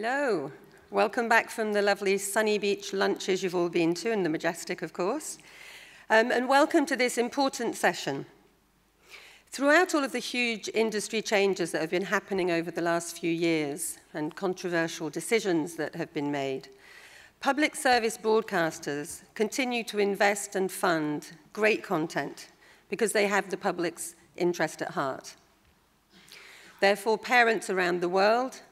Hello. Welcome back from the lovely sunny beach lunches you've all been to, and the Majestic, of course. And welcome to this important session. Throughout all of the huge industry changes that have been happening over the last few years and controversial decisions that have been made, public service broadcasters continue to invest and fund great content because they have the public's interest at heart. Therefore, parents around the world,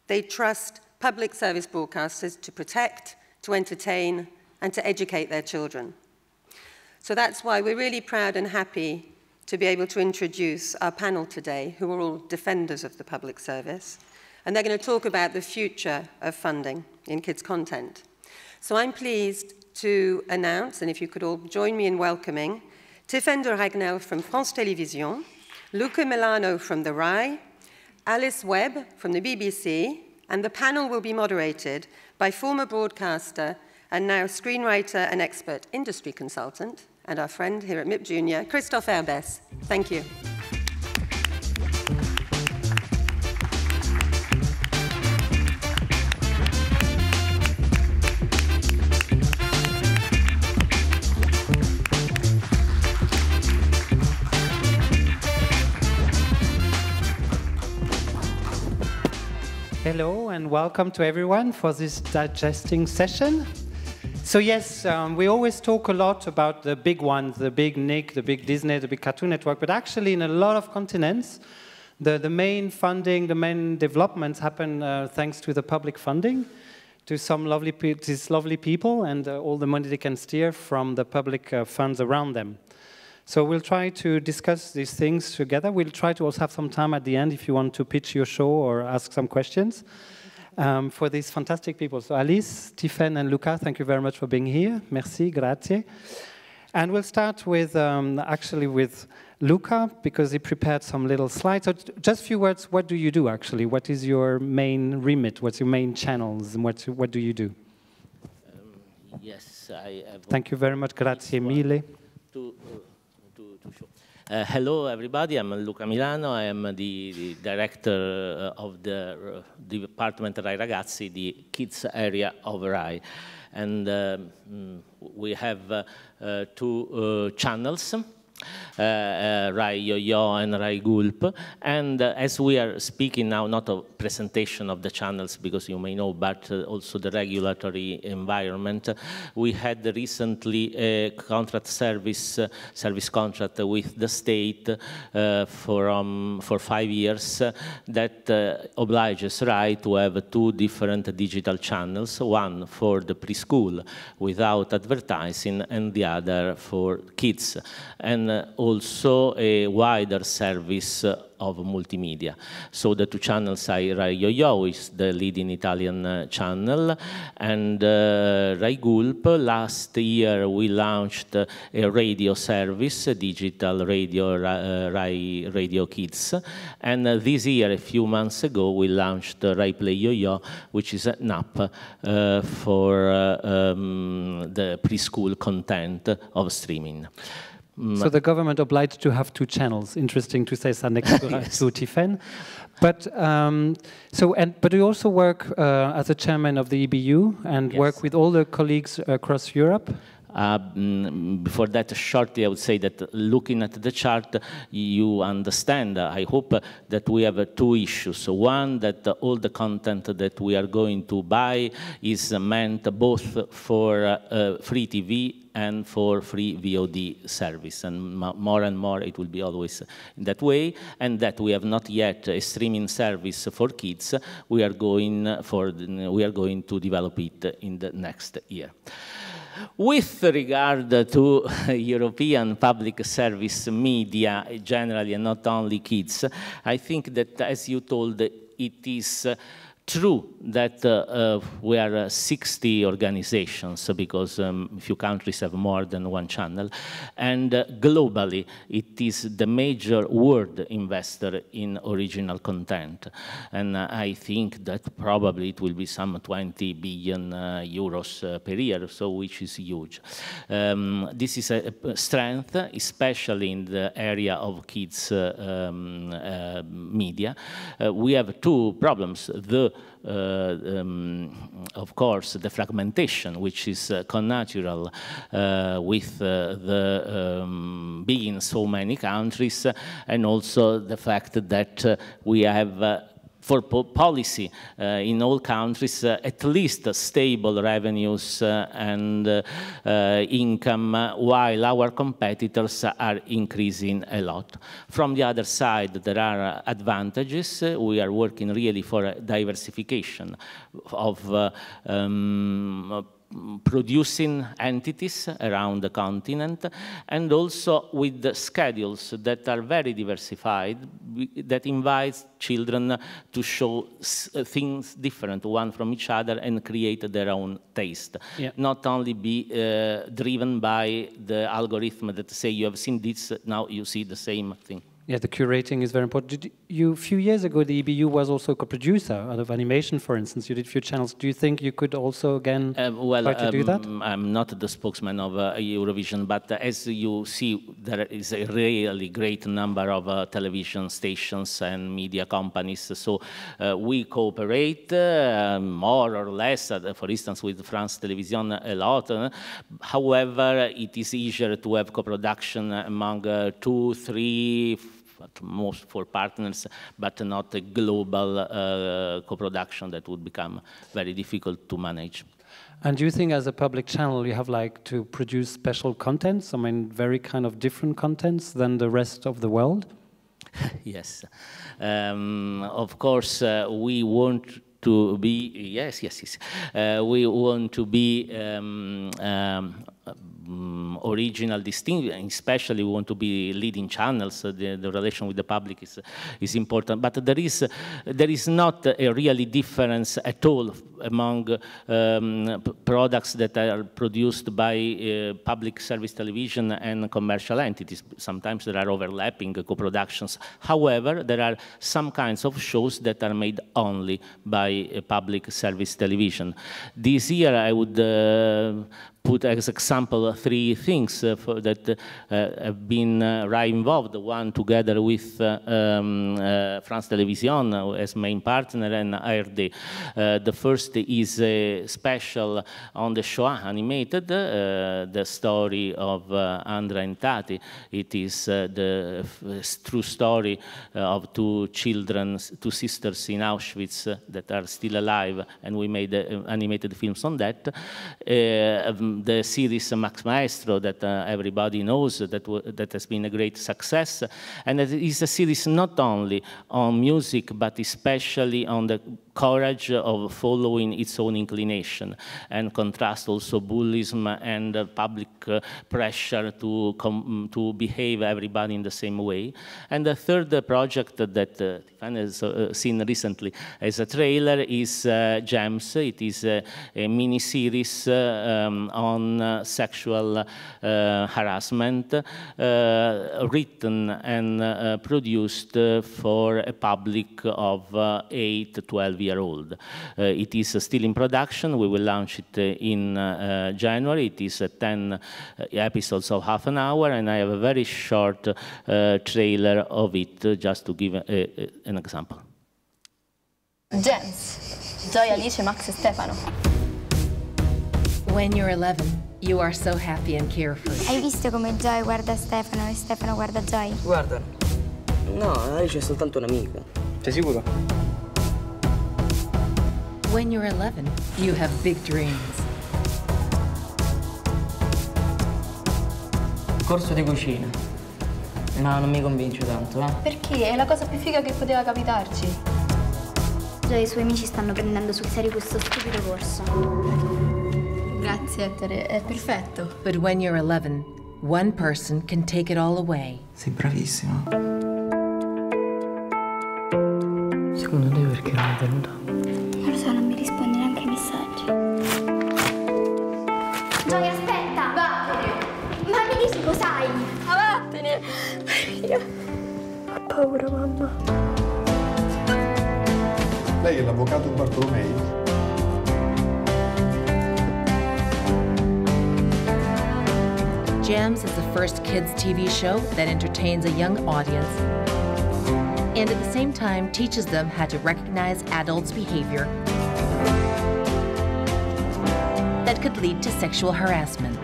they trust public service broadcasters to protect, to entertain, and to educate their children. So that's why we're really proud and happy to be able to introduce our panel today, who are all defenders of the public service. And they're going to talk about the future of funding in kids' content. So I'm pleased to announce, and if you could all join me in welcoming, Tiphaine Raguenel from France Télévisions, Luca Milano from the RAI, Alice Webb from the BBC, and the panel will be moderated by former broadcaster and now screenwriter and expert industry consultant, and our friend here at Mipjunior, Christophe Erbes. Thank you. Hello and welcome to everyone for this digesting session. So yes, we always talk a lot about the big ones, the big Nick, the big Disney, the big Cartoon Network, but actually in a lot of continents, the main funding, the main developments happen thanks to the public funding, to some these lovely people and all the money they can steer from the public funds around them. So we'll try to discuss these things together. We'll try to also have some time at the end if you want to pitch your show or ask some questions for these fantastic people. So Alice, Tiphaine, and Luca, thank you very much for being here. Merci, grazie. And we'll start with, actually with Luca, because he prepared some little slides. So just a few words, what do you do actually? What is your main remit? What's your main channels? And what do you do? Yes, I have... Thank you very much, grazie mille. Hello, everybody. I'm Luca Milano. I am the director of the department Ragazzi, the kids area of RAI. And we have two channels. Rai Yo-Yo and Rai Gulp, and as we are speaking now, not a presentation of the channels because you may know, but also the regulatory environment, we had recently a contract service contract with the state for 5 years that obliges Rai to have two different digital channels, one for the preschool without advertising and the other for kids. And also a wider service of multimedia. So the two channels are Rai Yo-Yo, is the leading Italian channel, and Rai Gulp. Last year we launched a radio service, a digital radio, Rai Radio Kids, and this year, a few months ago, we launched Rai Play Yo-Yo, which is an app for the preschool content of streaming. So the government obliged to have two channels. Interesting to say, next to Tiphaine. But but you also work as a chairman of the EBU and work with all the colleagues across Europe. Before that, shortly, I would say that looking at the chart, you understand, I hope, that we have two issues. One, that all the content that we are going to buy is meant both for free TV and for free VOD service, and more it will be always in that way, and that we have not yet a streaming service for kids. We are going to develop it in the next year. With regard to European public service media generally, and not only kids, I think that, as you told, it is true that we are 60 organizations, because a few countries have more than one channel, and globally it is the major world investor in original content, and I think that probably it will be some 20 billion euros per year, so which is huge. This is a strength, especially in the area of kids media. We have two problems. The of course, the fragmentation, which is connatural with the being in so many countries, and also the fact that we have for policy in all countries, at least stable revenues and income, while our competitors are increasing a lot. From the other side, there are advantages. We are working really for a diversification of producing entities around the continent, and also with the schedules that are very diversified, that invites children to show things different one from each other and create their own taste. Yeah. Not only be driven by the algorithm that say you have seen this, now you see the same thing. Yeah, the curating is very important. A few years ago, the EBU was also a co-producer out of animation, for instance. You did a few channels. Do you think you could also, again, try to do that? I'm not the spokesman of Eurovision, but as you see, there is a really great number of television stations and media companies. So we cooperate more or less, for instance, with France Télévisions a lot. However, it is easier to have co-production among 2, 3, at most 4 partners, but not a global co-production that would become very difficult to manage. And do you think as a public channel you have like to produce special contents, I mean very kind of different contents than the rest of the world? Yes. Of course, we want to be, yes. We want to be original, distinct, especially we want to be leading channels. The relation with the public is important, but there is not a really difference at all among products that are produced by public service television and commercial entities. Sometimes there are overlapping co-productions. However, there are some kinds of shows that are made only by public service television. This year I would put as example 3 things that have been involved. One together with France Télévisions as main partner and Erbes. The first is a special on the Shoah animated, the story of Andra and Tati. It is the true story of 2 children, 2 sisters in Auschwitz that are still alive, and we made animated films on that. The series Max Maestro that everybody knows, that has been a great success, and it is a series not only on music but especially on the courage of following its own inclination, and contrast also bullyism and public pressure to behave everybody in the same way. And the third project that Tiphaine has seen recently as a trailer is Gems. It is a mini-series on sexual harassment, written and produced for a public of 8 to 12-year-old. It is still in production. We will launch it in January. It is 10 episodes of half an hour, and I have a very short trailer of it, just to give an example. Gems, Joy, Alice, Max e Stefano. When you're 11, you are so happy and carefree. Hai visto come Joy guarda Stefano e Stefano guarda Joy? Guarda, no, Alice è soltanto un'amica. Sei sicuro? When you're 11, you have big dreams. Corso di cucina. Ma non mi convince tanto, eh? Perché? È la cosa più figa che poteva capitarci. Joy e i suoi amici stanno prendendo sul serio questo stupido corso. Grazie, Ettore, è perfetto. But when you're 11, one person can take it all away. Sei bravissima. Secondo te perché non è venuta? Non lo so, non mi risponde neanche ai messaggi. Joy, aspetta! Vattene! Ma mi dici cos'hai? Ma vattene! Io ho paura, mamma. Lei è l'avvocato Bartolomei? Gems is the first kids' TV show that entertains a young audience. and at the same time teaches them how to recognize adults' behavior that could lead to sexual harassment.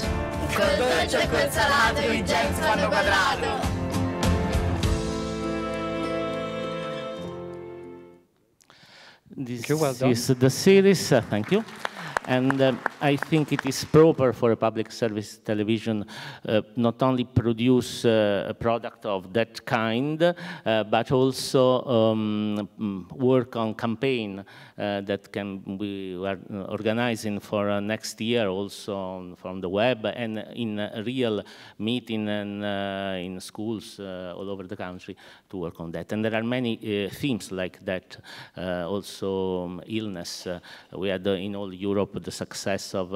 This well done. is the series, thank you. And I think it is proper for a public service television not only produce a product of that kind, but also work on campaign that we are organizing for next year also from the web and in a real meeting and in schools all over the country to work on that. And there are many themes like that, also illness. We had in all Europe the success of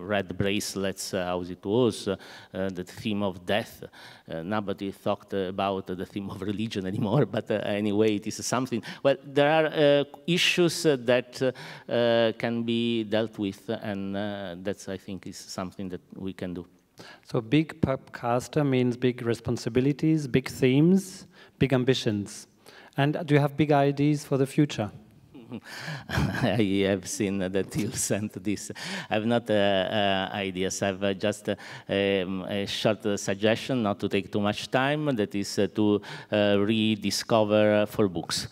red bracelets, how it was, the theme of death. Nobody talked about the theme of religion anymore, but anyway, it is something. Well, there are issues that can be dealt with, and that's, I think, is something that we can do. So big pubcaster means big responsibilities, big themes, big ambitions. And do you have big ideas for the future? I have seen that you sent this. I have not ideas. I have just a short suggestion, not to take too much time, that is to rediscover 4 books.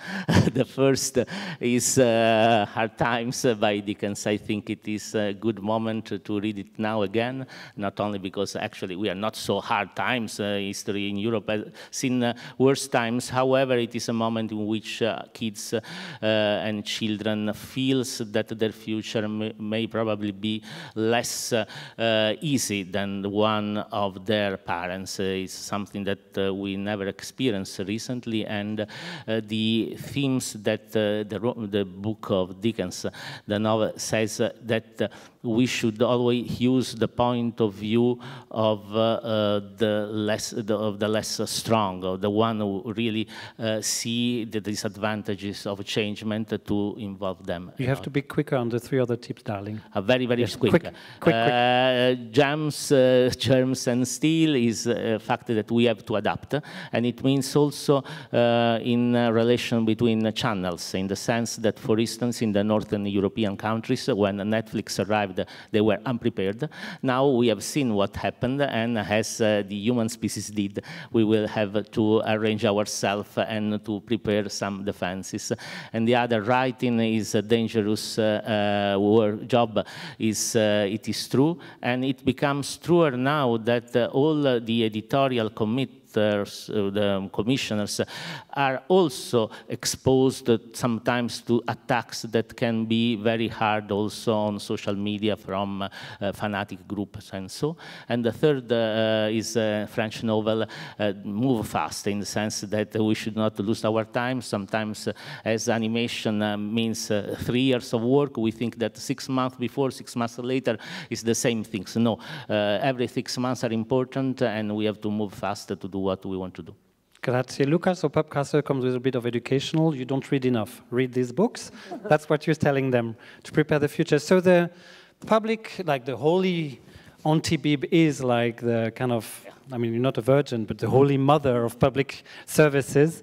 The first is Hard Times by Dickens. I think it is a good moment to read it now again, not only because actually we are not so hard times. History in Europe has seen worse times. However, it is a moment in which kids and children feels that their future may probably be less easy than the one of their parents. It's something that we never experienced recently, and the themes that the book of Dickens, the novel, says that we should always use the point of view of the less strong, or the one who really see the disadvantages of changement to involve them. You have to be quicker on the 3 other tips, darling. Very, very yes, quick. Quick. Jams, germs, and steel is a fact that we have to adapt, and it means also in relation between channels, in the sense that, for instance, in the Northern European countries, when Netflix arrived, they were unprepared. Now we have seen what happened, and as the human species did, we will have to arrange ourselves and to prepare some defenses. And the other, writing is a dangerous job. It is true, and it becomes truer now that all the editorial the commissioners are also exposed sometimes to attacks that can be very hard also on social media from fanatic groups and so. And the third is a French novel, Move Fast, in the sense that we should not lose our time. Sometimes as animation means 3 years of work, we think that 6 months before, 6 months later is the same thing. So no, every 6 months are important, and we have to move fast to do what we want to do. Grazie, Luca. So Pubcaster comes with a bit of educational. You don't read enough. Read these books. That's what you're telling them to prepare the future. So the public, like the holy Auntie Bib, is like the kind of, I mean, you're not a virgin, but the holy mother of public services.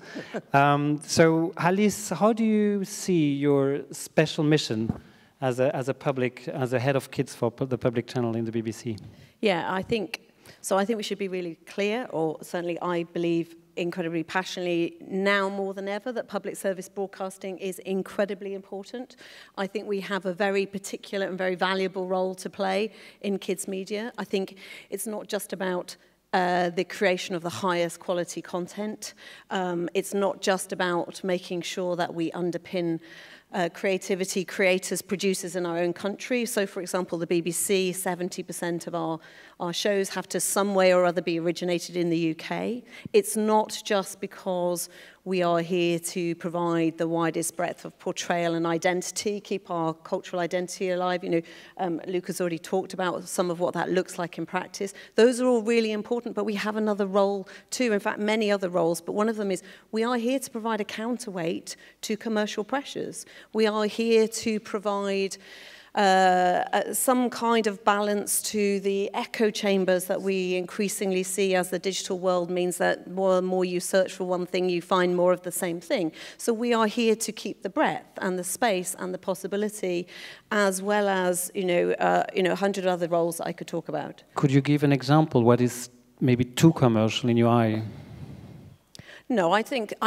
So Alice, how do you see your special mission as a head of kids for the public channel in the BBC? Yeah, I think we should be really clear, or certainly I believe incredibly passionately now more than ever, that public service broadcasting is incredibly important. I think we have a very particular and very valuable role to play in kids media. I think it's not just about the creation of the highest quality content. It's not just about making sure that we underpin creativity, creators, producers in our own country. So, for example, the BBC, 70% of our shows have to some way or other be originated in the UK. It's not just because we are here to provide the widest breadth of portrayal and identity, keep our cultural identity alive. You know, Luca's already talked about some of what that looks like in practice. Those are all really important, but we have another role too. In fact, many other roles, but one of them is we are here to provide a counterweight to commercial pressures. We are here to provide some kind of balance to the echo chambers that we increasingly see as the digital world means that more and more you search for one thing, you find more of the same thing. So we are here to keep the breadth and the space and the possibility, as well as, 100 other roles that I could talk about. Could you give an example? What is maybe too commercial in your eye? No, I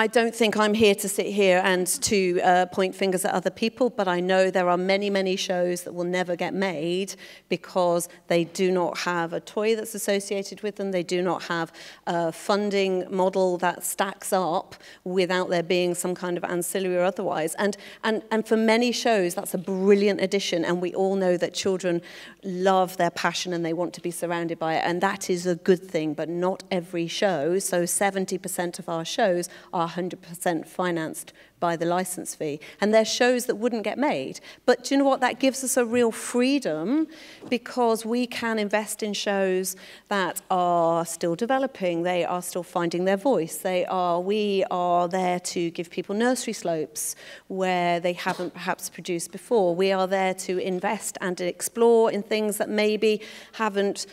don't think I'm here to sit here and to point fingers at other people, but I know there are many, many shows that will never get made because they do not have a toy that's associated with them. They do not have a funding model that stacks up without there being some kind of ancillary or otherwise. And for many shows, that's a brilliant addition, and we all know that children love their passion and they want to be surrounded by it, and that is a good thing, but not every show. So 70% of our shows are 100% financed by the license fee. And they're shows that wouldn't get made. But do you know what? That gives us a real freedom because we can invest in shows that are still developing. They are still finding their voice. We are there to give people nursery slopes where they haven't perhaps produced before. We are there to invest and to explore in things that maybe haven't,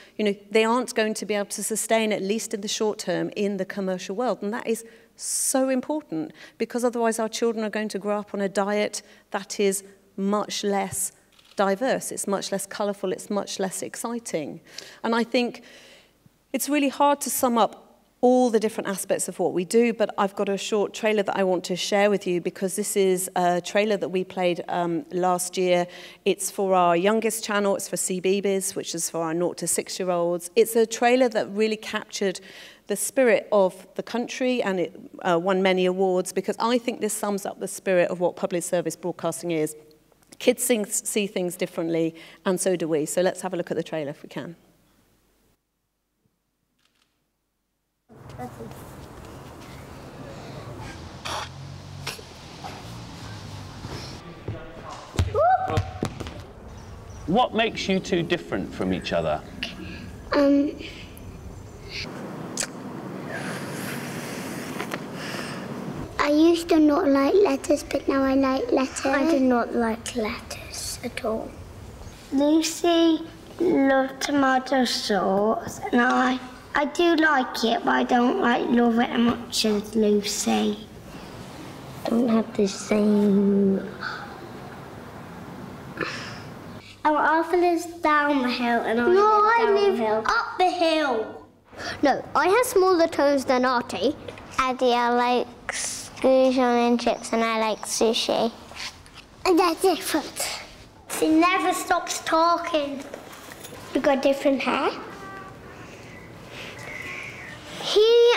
they aren't going to be able to sustain, at least in the short term, in the commercial world. And that is so important, because otherwise our children are going to grow up on a diet that is much less diverse, it's much less colourful, it's much less exciting. And I think it's really hard to sum up all the different aspects of what we do, but I've got a short trailer that I want to share with you, because this is a trailer that we played last year. It's for our youngest channel, it's for CBeebies, which is for our 0 to 6-year-olds. It's a trailer that really captured the spirit of the country, and it won many awards, because I think this sums up the spirit of what public service broadcasting is. Kids see things differently, and so do we. So let's have a look at the trailer if we can. What makes you two different from each other? I used to not like letters, but now I like letters. I do not like letters at all. Lucy loved tomato sauce, and I do like it, but I don't love it as much as Lucy. Don't have the same. Our office lives down the hill, and I live up the hill. No, I have smaller toes than Artie. Addie likes screws and chips, and I like sushi. And they're different. She never stops talking. You got different hair. He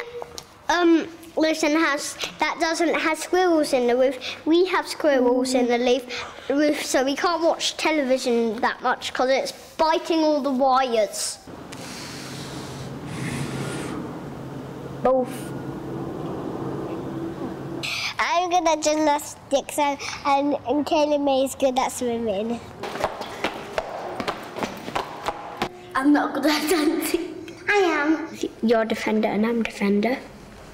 lives in a house that doesn't have squirrels in the roof. We have squirrels in the roof, so we can't watch television that much because it's biting all the wires. Both. I'm good at gymnastics, and Kaylee May is good at swimming. I'm not good at dancing. I am. You're defender and I'm defender.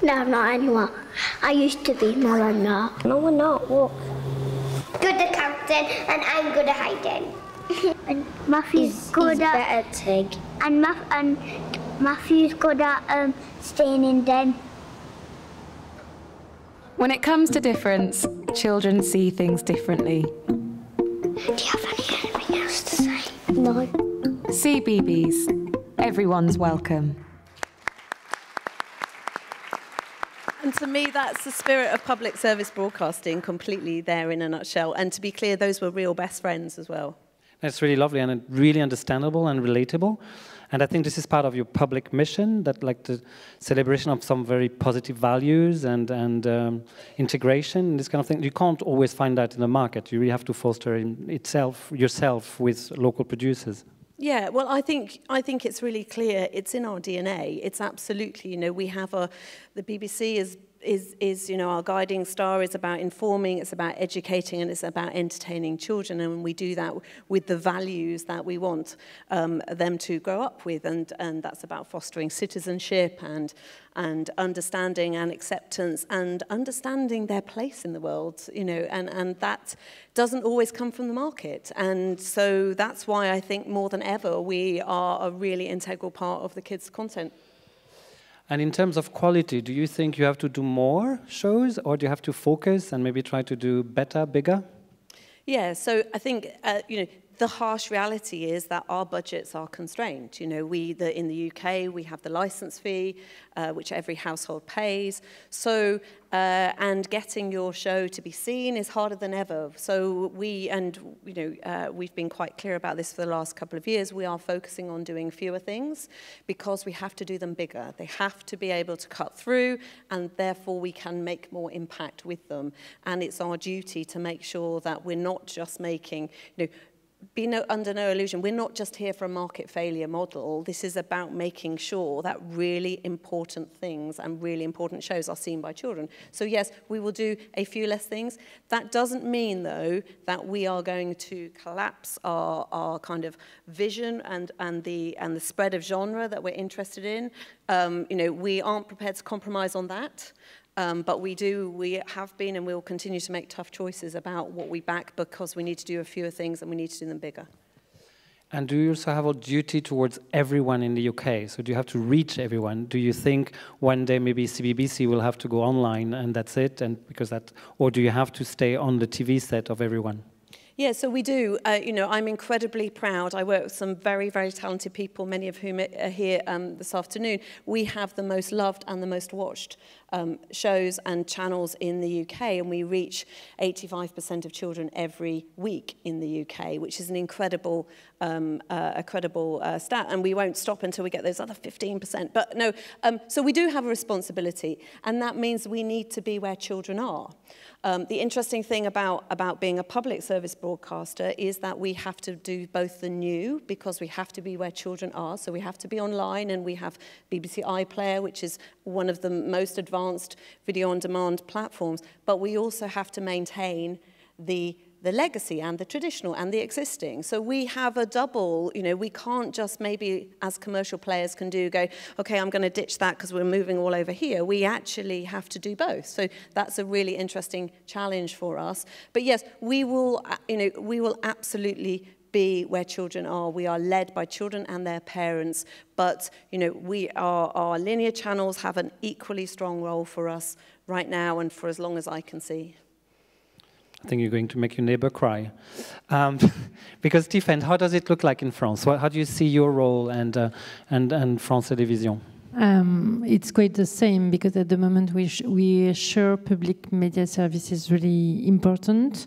No, I'm not anymore. I used to be, no, I'm not. No, we're not. What? Good at counting, and I'm good at hiding. And Matthew's good at... better Tig. And Matthew's good at staying in den. When it comes to difference, children see things differently. Do you have anything else to say? No. CBeebies, everyone's welcome. And to me, that's the spirit of public service broadcasting, completely there in a nutshell. And to be clear, those were real best friends as well. That's really lovely and really understandable and relatable. And I think this is part of your public mission, that like the celebration of some very positive values and integration, this kind of thing. You can't always find that in the market. You really have to foster yourself with local producers. Yeah, well, I think it's really clear. It's in our DNA. It's absolutely, we have the BBC is is, you know, our guiding star, is about informing, it's about educating, and it's about entertaining children. And we do that with the values that we want them to grow up with. And that's about fostering citizenship and understanding and acceptance and understanding their place in the world, you know, and that doesn't always come from the market. And so that's why I think more than ever we are a really integral part of the kids' content. And in terms of quality, do you think you have to do more shows, or do you have to focus and maybe try to do better, bigger? Yeah, so I think, you know, the harsh reality is that our budgets are constrained. You know, in the UK, we have the license fee, which every household pays. So, and getting your show to be seen is harder than ever. So we've been quite clear about this for the last couple of years. We are focusing on doing fewer things because we have to do them bigger. They have to be able to cut through, and therefore we can make more impact with them. And it's our duty to make sure that we're not just making, you know, under no illusion, we're not just here for a market failure model. This is about making sure that really important things and really important shows are seen by children. So yes, we will do a few less things. That doesn't mean, though, that we are going to collapse our kind of vision and the spread of genre that we're interested in. You know, we aren't prepared to compromise on that. But we have been and will continue to make tough choices about what we back, because we need to do a fewer things and we need to do them bigger. And do you also have a duty towards everyone in the UK? So do you have to reach everyone? Do you think one day maybe CBBC will have to go online and that's it? And or do you have to stay on the TV set of everyone? Yeah, so we do. You know, I'm incredibly proud. I work with some very, very talented people, many of whom are here this afternoon. We have the most loved and the most watched shows and channels in the UK, and we reach 85% of children every week in the UK, which is an incredible stat. And we won't stop until we get those other 15%. But no, so we do have a responsibility, and that means we need to be where children are. The interesting thing about being a public service broadcaster is that we have to do both the new, because we have to be where children are, so we have to be online, and we have BBC iPlayer, which is one of the most advanced video-on-demand platforms, but we also have to maintain the legacy and the traditional and the existing. So we have a double, you know, we can't just maybe, as commercial players can do, go, okay, I'm going to ditch that because we're moving all over here. We actually have to do both. So that's a really interesting challenge for us. But yes, we will, you know, we will absolutely be where children are. We are led by children and their parents, but you know, our linear channels have an equally strong role for us right now and for as long as I can see. I think you're going to make your neighbor cry. Because Tiphaine, how does it look like in France? How do you see your role and France Télévisions? It's quite the same, because at the moment we share public media services really important,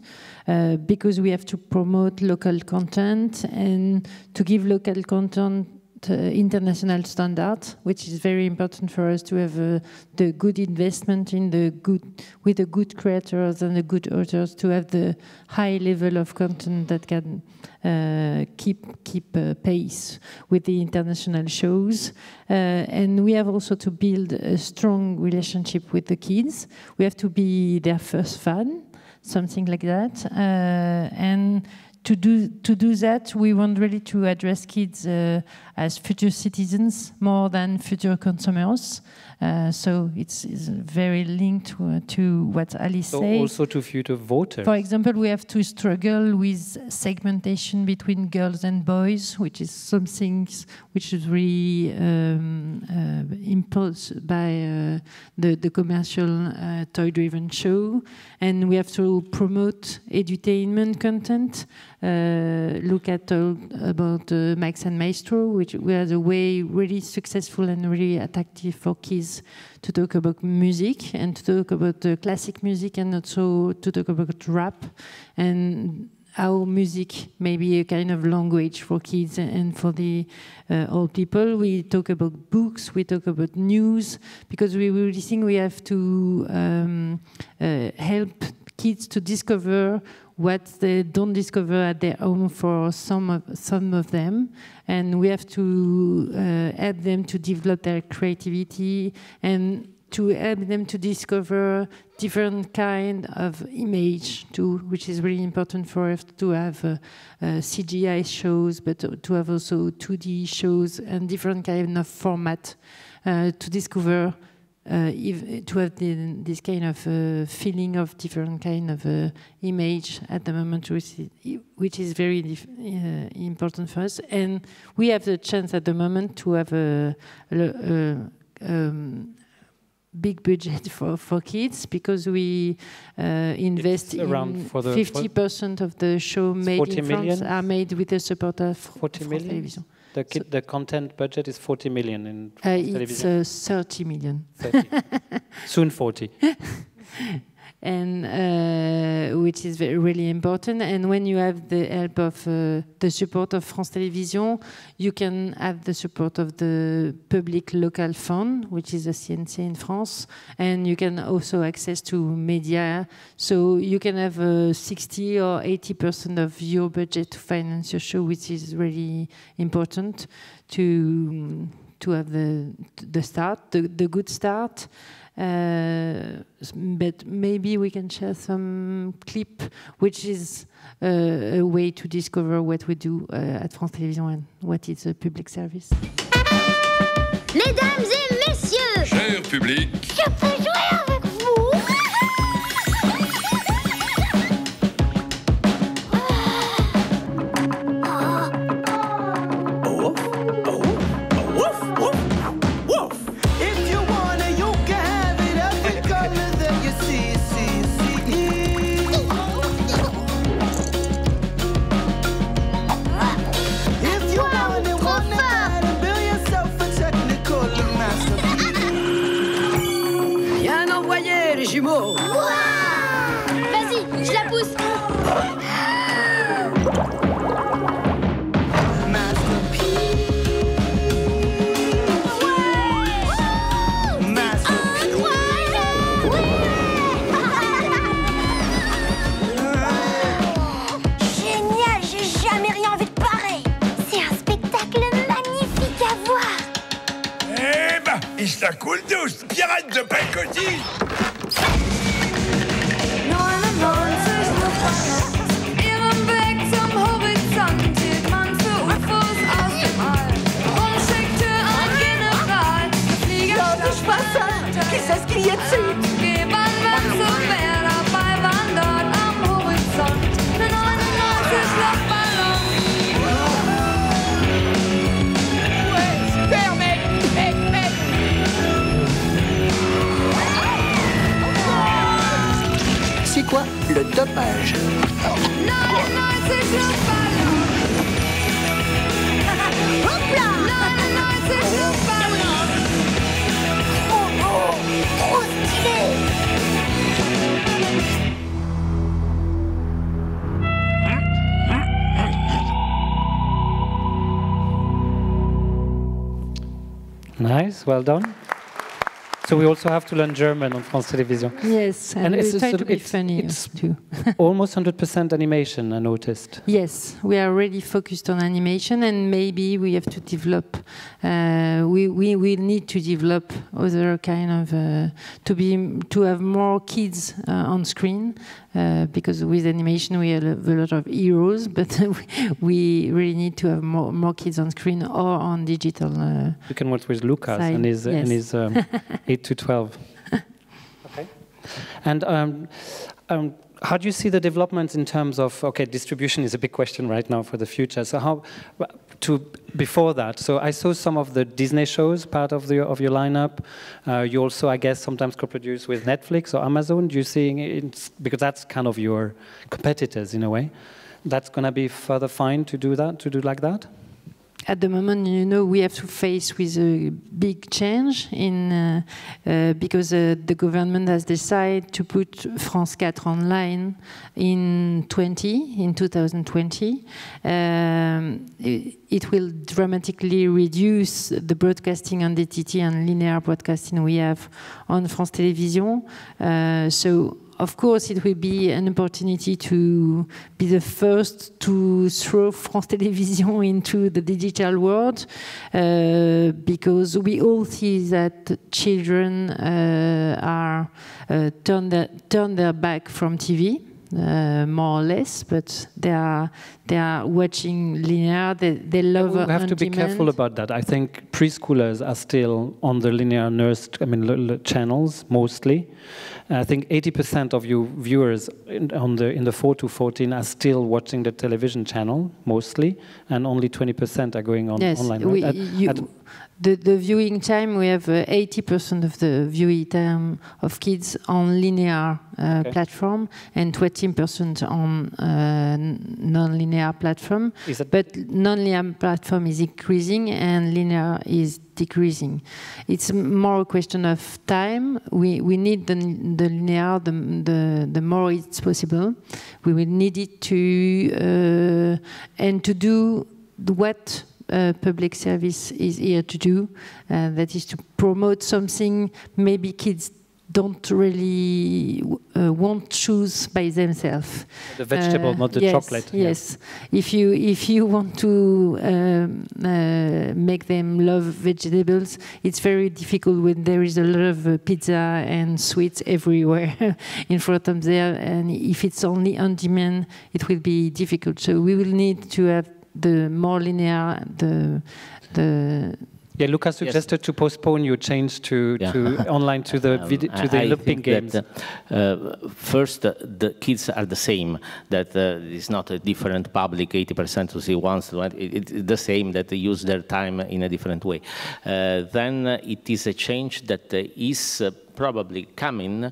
because we have to promote local content and to give local content international standard, which is very important for us to have the good investment in with the good creators and the good authors, to have the high level of content that can keep pace with the international shows. And we have also to build a strong relationship with the kids. We have to be their first fan, something like that. And to do that, we want really to address kids as future citizens more than future consumers. So it's very linked to what Alice says. So also to future voters. For example, we have to struggle with segmentation between girls and boys, which is something which is really imposed by the commercial toy-driven show. And we have to promote edutainment content. Luca told about Max and Maestro, which was a way really successful and really attractive for kids to talk about music and to talk about classic music, and also to talk about rap and how music may be a kind of language for kids and for the old people. We talk about books, we talk about news, because we really think we have to help kids to discover what they don't discover at their home for some of them, and we have to help them to develop their creativity and to help them to discover different kind of image too, which is really important for us to have CGI shows, but to have also 2D shows and different kind of format to discover, to have this kind of feeling of different kind of image at the moment, which is very important for us. And we have the chance at the moment to have a big budget for kids, because we invest in 50% of the show made in France are made with the support of 40 million. The content budget is 40 million in television. It's 30 million. 30. Soon 40. And which is really important. And when you have the help of the support of France Télévisions, you can have the support of the public local fund, which is the CNC in France, and you can also access to media. So you can have 60 or 80% of your budget to finance your show, which is really important to have the start, the good start. But maybe we can share some clip, which is a way to discover what we do at France Télévisions and what is a public service. Mesdames et messieurs, cher public, je peux jouer avec vous? Jumeaux. Vas-y, je la pousse. Génial, j'ai jamais rien vu de pareil. C'est un spectacle magnifique à voir. Eh ben, ich la cool douce, pirate de pacotille. Ihrem Weg zum Horizont hielt man für UFOs aus dem All und schickte ein General, Fliegerstaffel, Geh wann zum Meer, dabei waren dort am Horizont 99 Luftballons. C'est quoi le dopage? Trop stylé. Nice, well done. So we also have to learn German on France Télévisions. Yes, and we try to be funny too. Almost 100% animation, I noticed. Yes, we are really focused on animation, and maybe we have to develop. We will need to develop other kind of to have more kids on screen, because with animation we have a lot of heroes, but we really need to have more kids on screen or on digital. You can work with Luca and his 8 to 12. Okay. And how do you see the developments in terms of, okay, distribution is a big question right now for the future. So how, before that, so I saw some of the Disney shows part of your lineup. You also, I guess, sometimes co-produce with Netflix or Amazon. Do you see, because that's kind of your competitors in a way, that's going to be further fine to do like that? At the moment, we have to face with a big change in because the government has decided to put France 4 online in 2020. It will dramatically reduce the broadcasting on DTT and linear broadcasting we have on France Télévisions. So of course, it will be an opportunity to be the first to throw France Télévisions into the digital world, because we all see that children are turn their back from TV. More or less, but they are watching linear. They love. We have to be careful about that. I think preschoolers are still on the linear channels mostly. I think 80% of you viewers in the 4 to 14 are still watching the television channel mostly, and only 20% are going on online. Right? The viewing time, we have 80% of the viewing time of kids on linear platform and 20% on non-linear platform. But non-linear platform is increasing and linear is decreasing. It's more a question of time. We need the linear, the more it's possible. We will need it to and to do what public service is here to do, that is to promote something maybe kids don't really won't choose by themselves. The vegetable, not the chocolate. Yes. If you want to make them love vegetables, it's very difficult when there is a lot of pizza and sweets everywhere in front of them. And if it's only on demand, it will be difficult. So we will need to have the more linear, Yeah, Luca suggested to postpone your change to online to the Olympic Games. First, the kids are the same. That it's not a different public. 80% to see once. It's the same. That they use their time in a different way. Then it is a change that is probably coming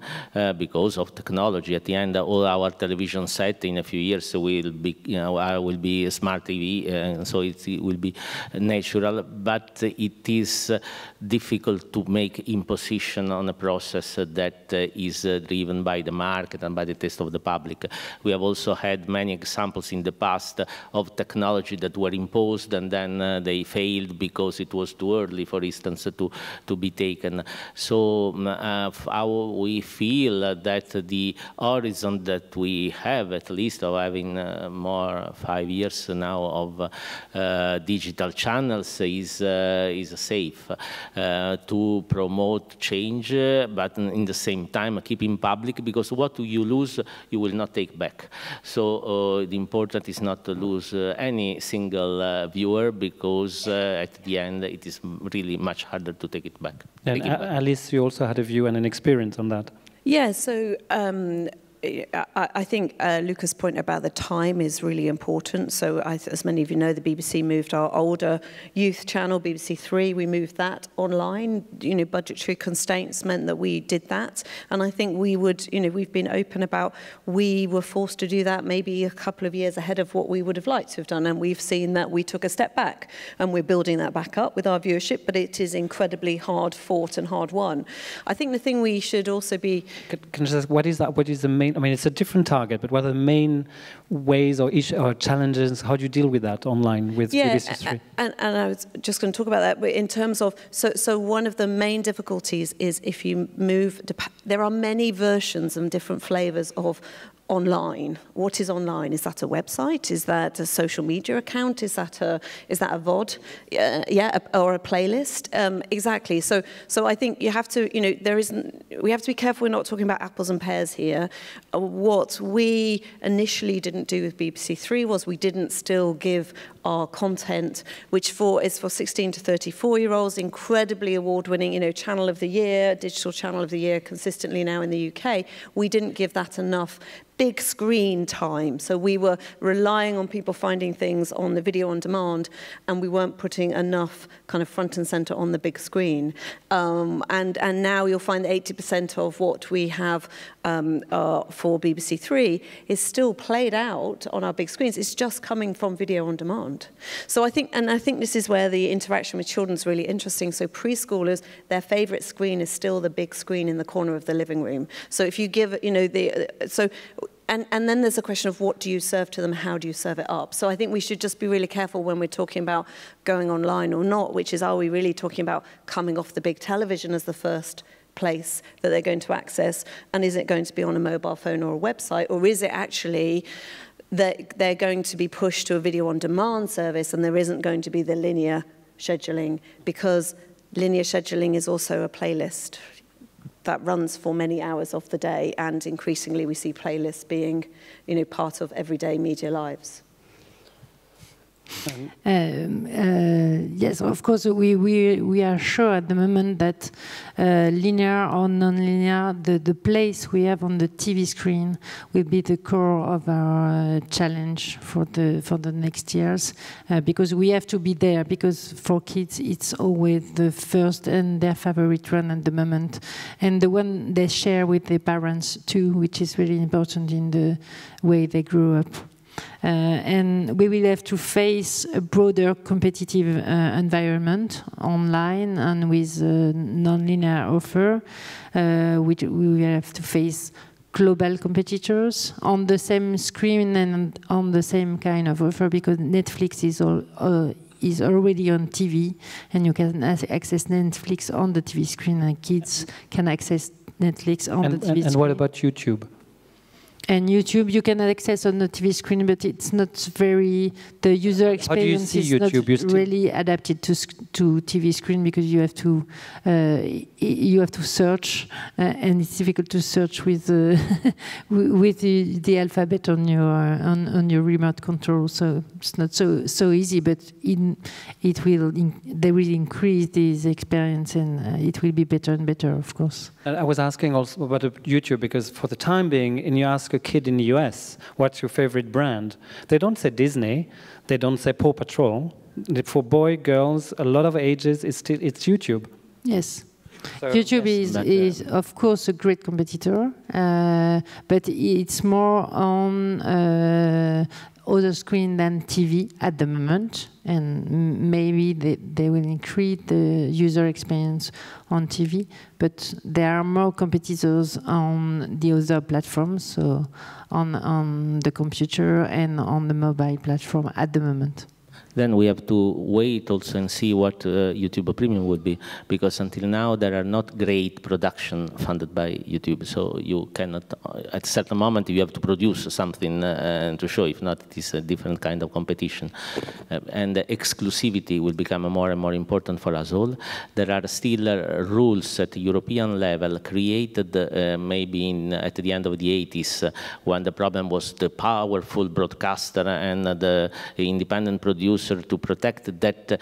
because of technology. At the end, all our television set in a few years will be, will be a smart TV, and so it will be natural. But it is difficult to make imposition on a process that is driven by the market and by the taste of the public. We have also had many examples in the past of technology that were imposed and then they failed because it was too early, for instance, to be taken. So how we feel that the horizon that we have, at least of having more 5 years now of digital channels, is safe to promote change, but in the same time keeping public, because what you lose you will not take back. So the important is not to lose any single viewer, because at the end it is really much harder to take it back. And Alice, you also had a view and an experience on that. Yeah, so I think Luca's point about the time is really important. So as many of you know, the BBC moved our older youth channel, BBC Three, we moved that online. Budgetary constraints meant that we did that. And I think we would, we've been open about, we were forced to do that maybe a couple of years ahead of what we would have liked to have done. And we've seen that we took a step back and we're building that back up with our viewership, but it is incredibly hard fought and hard won. I think the thing we should also be... Can I just ask, what is that? What is the main... I mean, it's a different target, but what are the main ways or challenges? How do you deal with that online with BBC Three? And I was just going to talk about that, but in terms of, so one of the main difficulties is if you move, there are many versions and different flavors of online. What is online? Is that a website? Is that a social media account? Is that a VOD? Or a playlist? Exactly. So I think you have to, we have to be careful we're not talking about apples and pears here. What we initially didn't do with BBC Three was we didn't still give our content, which is for 16 to 34-year-olds, incredibly award-winning, Channel of the Year, Digital Channel of the Year, consistently now in the UK. We didn't give that enough big screen time. So we were relying on people finding things on the video on demand, and we weren't putting enough kind of front and center on the big screen. And now you'll find that 80% of what we have for BBC Three is still played out on our big screens. It's just coming from video on demand. So I think this is where the interaction with children is really interesting. So preschoolers, their favorite screen is still the big screen in the corner of the living room. So if you give, and then there's a question of what do you serve to them, how do you serve it up? So I think we should just be really careful when we're talking about going online or not, which is, are we really talking about coming off the big television as the first place that they're going to access, and is it going to be on a mobile phone or a website, or is it actually that they're going to be pushed to a video on demand service and there isn't going to be the linear scheduling, because linear scheduling is also a playlist that runs for many hours of the day, and increasingly we see playlists being, part of everyday media lives. Yes, of course, we are sure at the moment that linear or non-linear, the place we have on the TV screen will be the core of our challenge for the next years, because we have to be there, because for kids it's always the first and their favorite one at the moment, and the one they share with their parents too, which is really important in the way they grow up. And we will have to face a broader competitive environment online and with non-linear offer, which we will have to face global competitors on the same screen and on the same kind of offer, because Netflix is already on TV, and you can access Netflix on the TV screen, and kids can access Netflix on the TV screen. And what about YouTube? And YouTube, you can access on the TV screen, but it's not very, the user experience is YouTube? Not really adapted to TV screen, because you have to search, and it's difficult to search with with the alphabet on your remote control. So it's not so easy, but they will increase this experience, and it will be better and better, of course. And I was asking also about YouTube, because for the time being, and you ask a kid in the US, what's your favorite brand? They don't say Disney, they don't say Paw Patrol. For boys, girls, a lot of ages, it's YouTube. Yes. So YouTube is of course a great competitor, but it's more on other screen than TV at the moment, and maybe they will increase the user experience on TV, but there are more competitors on the other platforms, so on the computer and on the mobile platform at the moment. Then we have to wait also and see what YouTube Premium would be, because until now there are not great production funded by YouTube. So you cannot, at a certain moment, you have to produce something to show. If not, it is a different kind of competition. And exclusivity will become more and more important for us all. There are still rules at the European level created maybe at the end of the 80s, when the problem was the powerful broadcaster and the independent producer to protect that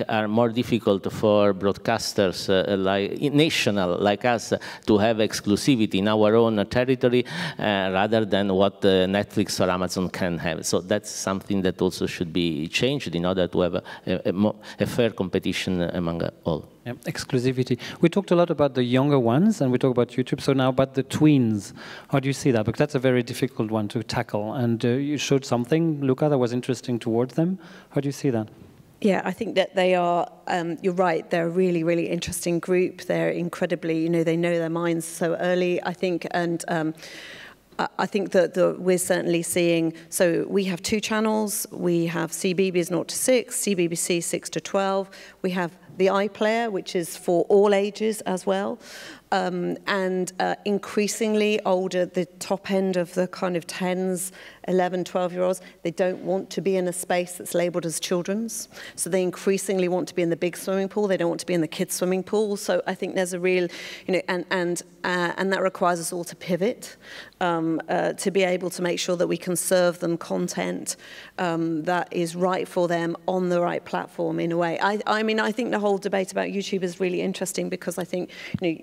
are more difficult for broadcasters national like us to have exclusivity in our own territory rather than what Netflix or Amazon can have. So that's something that also should be changed in order to have a fair competition among all. Yeah, exclusivity. We talked a lot about the younger ones, and we talk about YouTube. So now about the tweens. How do you see that? Because that's a very difficult one to tackle. And you showed something, Luca, that was interesting towards them. How do you see that? Yeah, I think that they are, you're right, they're a really, really interesting group. They're incredibly, they know their minds so early, I think, and I think that we're certainly seeing, so we have 2 channels. We have CBeebies 0 to 6, CBBC 6 to 12. We have the iPlayer, which is for all ages as well. And increasingly older, the top end of the kind of 10s, 11, 12-year-olds, they don't want to be in a space that's labelled as children's. So they increasingly want to be in the big swimming pool. They don't want to be in the kids' swimming pool. So I think there's a real, and that requires us all to pivot to be able to make sure that we can serve them content that is right for them on the right platform in a way. I mean, I think the whole debate about YouTube is really interesting, because I think,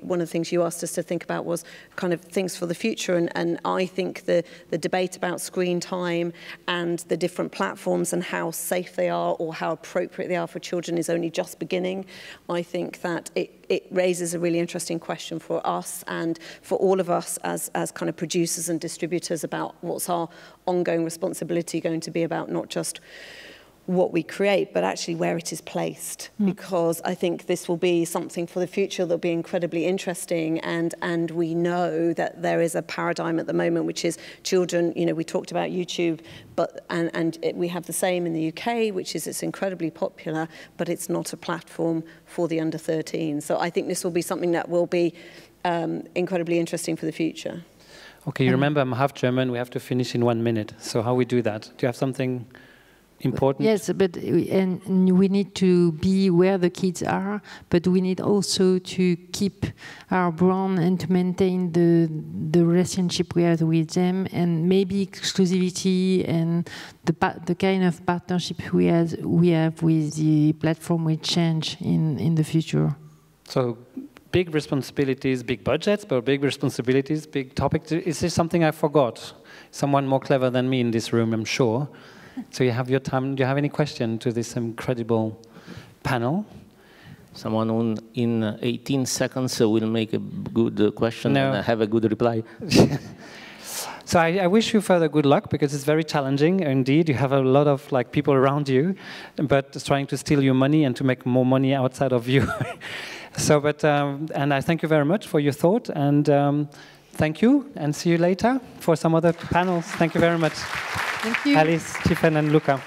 one of the things you asked us to think about was kind of things for the future, and I think the debate about screen time and the different platforms and how safe they are or how appropriate they are for children is only just beginning. I think that it raises a really interesting question for us and for all of us as kind of producers and distributors about what's our ongoing responsibility going to be about not just what we create, but actually where it is placed, because I think this will be something for the future that will be incredibly interesting, and we know that there is a paradigm at the moment which is children, you know, we talked about YouTube, but we have the same in the UK, which is it's incredibly popular, but it's not a platform for the under 13. So I think this will be something that will be incredibly interesting for the future. Okay, you remember I'm half German, we have to finish in 1 minute. So how we do that? Do you have something important? Yes, but and we need to be where the kids are, but we need also to keep our brand and to maintain the relationship we have with them, and maybe exclusivity and the kind of partnership we have with the platform will change in the future. So big responsibilities, big budgets, but big responsibilities, big topics. Is this something I forgot? Someone more clever than me in this room, I'm sure. So you have your time. Do you have any question to this incredible panel? Someone in 18 seconds will make a good question and have a good reply. So I wish you further good luck, because it's very challenging. Indeed, you have a lot of people around you, but trying to steal your money and to make more money outside of you. So, and I thank you very much for your thought, and thank you, and see you later for some other panels. Thank you very much. Thank you. Alice, Tiphaine, and Luca.